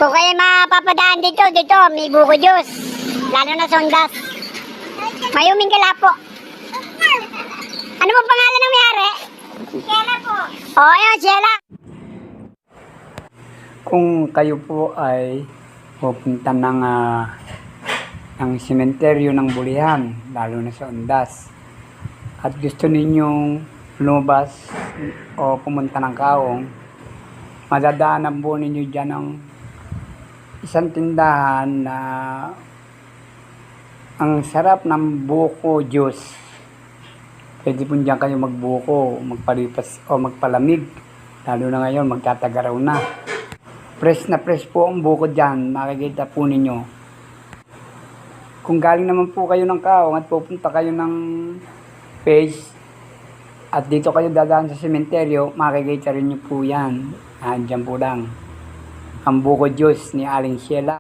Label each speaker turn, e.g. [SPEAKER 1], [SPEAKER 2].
[SPEAKER 1] Kung kayo mapapadaan dito, may buko juice. Lalo na sondas. Mayuming kalapo. Ano pong pangalan ng mayari? Sheila po. Oo, yun, Sheila.
[SPEAKER 2] Kung kayo po ay pupunta ng sementeryo ng Bulihan, lalo na sa Undas, at gusto ninyong lumabas o pumunta ng Kaong, madadaanan po ninyo dyan ng isang tindahan na ang sarap ng buko juice. Pwede po dyan kayo magbuko, magpalipas o magpalamig, lalo na ngayon magtatagaraw na. Fresh na fresh po ang buko dyan, makikita po ninyo. Kung galing naman po kayo ng Kaong at pupunta kayo ng Page at dito kayo dadaan sa sementeryo, makikita rin nyo po yan. Diyan po lang ang buko juice ni Aling Sheila.